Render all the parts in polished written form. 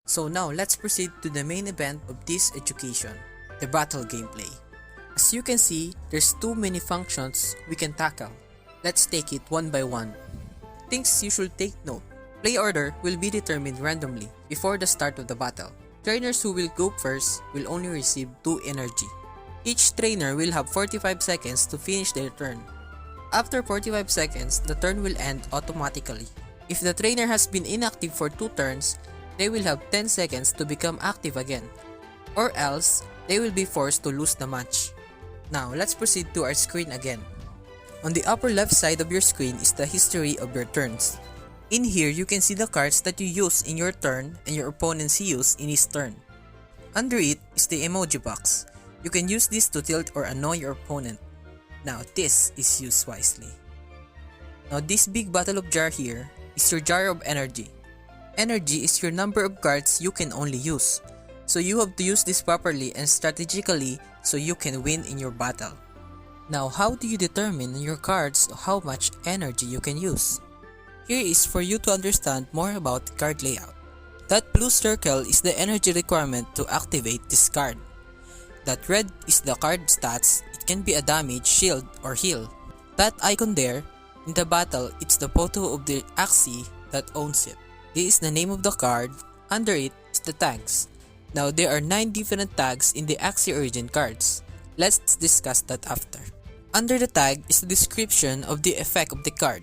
So now let's proceed to the main event of this education, the battle gameplay. As you can see, there's too many functions we can tackle. Let's take it one by one. Things you should take note. Play order will be determined randomly before the start of the battle. Trainers who will go first will only receive 2 energy. Each trainer will have 45 seconds to finish their turn. After 45 seconds, the turn will end automatically. If the trainer has been inactive for 2 turns, they will have 10 seconds to become active again, or else they will be forced to lose the match. Now let's proceed to our screen again. On the upper left side of your screen is the history of your turns. In here, you can see the cards that you use in your turn and your opponent's use in his turn. Under it is the emoji box. You can use this to tilt or annoy your opponent. Now this is used wisely. Now this big bottle of jar here is your jar of energy. Energy is your number of cards you can only use. So you have to use this properly and strategically so you can win in your battle. Now how do you determine in your cards how much energy you can use? Here is for you to understand more about card layout. That blue circle is the energy requirement to activate this card. That red is the card stats. It can be a damage, shield, or heal. That icon there, in the battle, it's the photo of the Axie that owns it. This is the name of the card. Under it is the tags. Now there are 9 different tags in the Axie Origin cards. Let's discuss that after. Under the tag is the description of the effect of the card,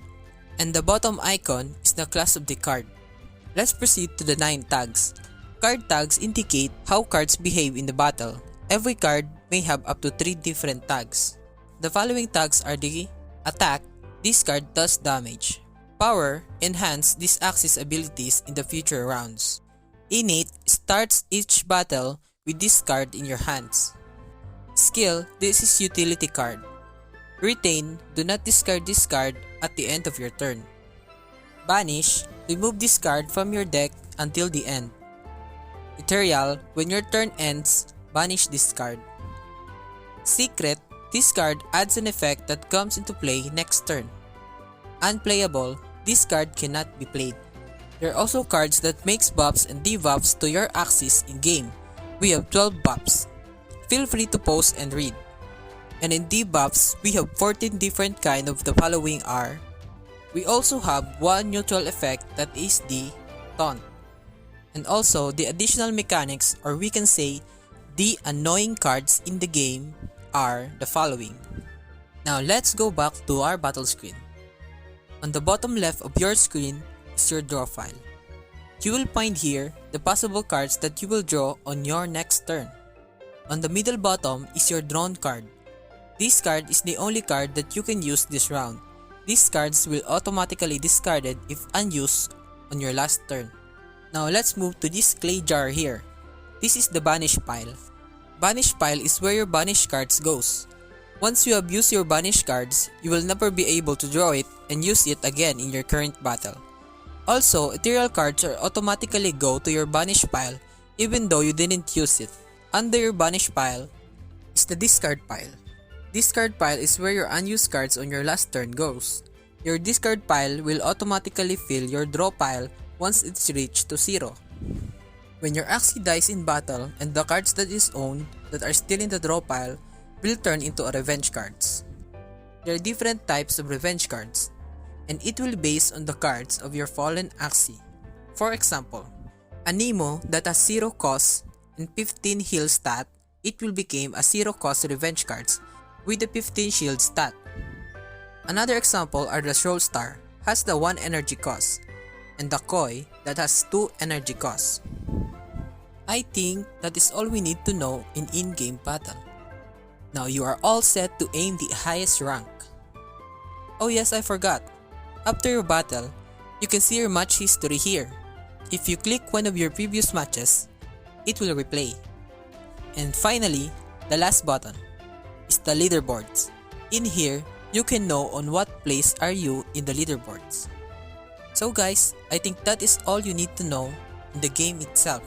and the bottom icon is the class of the card. Let's proceed to the 9 tags. Card tags indicate how cards behave in the battle. Every card may have up to 3 different tags. The following tags are the attack, this card does damage. Power, enhance this Axie's abilities in the future rounds. Innate, starts each battle with this card in your hands. Skill, this is utility card. Retain, do not discard this card at the end of your turn. Banish, remove this card from your deck until the end. Ethereal, when your turn ends, banish this card. Secret, this card adds an effect that comes into play next turn. Unplayable, this card cannot be played. There are also cards that makes buffs and debuffs to your Axies in game. We have 12 buffs. Feel free to pause and read. And in debuffs, we have 14 different kind of the following are. We also have one neutral effect that is the taunt. And also the additional mechanics, or we can say the annoying cards in the game, are the following. Now let's go back to our battle screen. On the bottom left of your screen is your draw file. You will find here the possible cards that you will draw on your next turn. On the middle bottom is your drawn card. This card is the only card that you can use this round. These cards will automatically discarded if unused on your last turn. Now let's move to this clay jar here. This is the banish pile. Banish pile is where your banish cards goes. Once you have used your banish cards, you will never be able to draw it and use it again in your current battle. Also, ethereal cards are automatically go to your banish pile even though you didn't use it. Under your banish pile is the discard pile. Discard pile is where your unused cards on your last turn goes. Your discard pile will automatically fill your draw pile once it's reached to 0. When your Axie dies in battle and the cards that is owned that are still in the draw pile will turn into a revenge cards. There are different types of revenge cards, and it will base on the cards of your fallen Axie. For example, a Nemo that has 0 cost and 15 heal stat, it will become a 0 cost revenge cards with a 15 shield stat. Another example are the Soul Star, has the 1 energy cost, and the Koi that has 2 energy costs. I think that is all we need to know in in-game battle. Now you are all set to aim the highest rank. Oh yes, I forgot. After your battle, you can see your match history here. If you click one of your previous matches, it will replay. And finally, the last button is the leaderboards. In here, you can know on what place are you in the leaderboards. So guys, I think that is all you need to know in the game itself.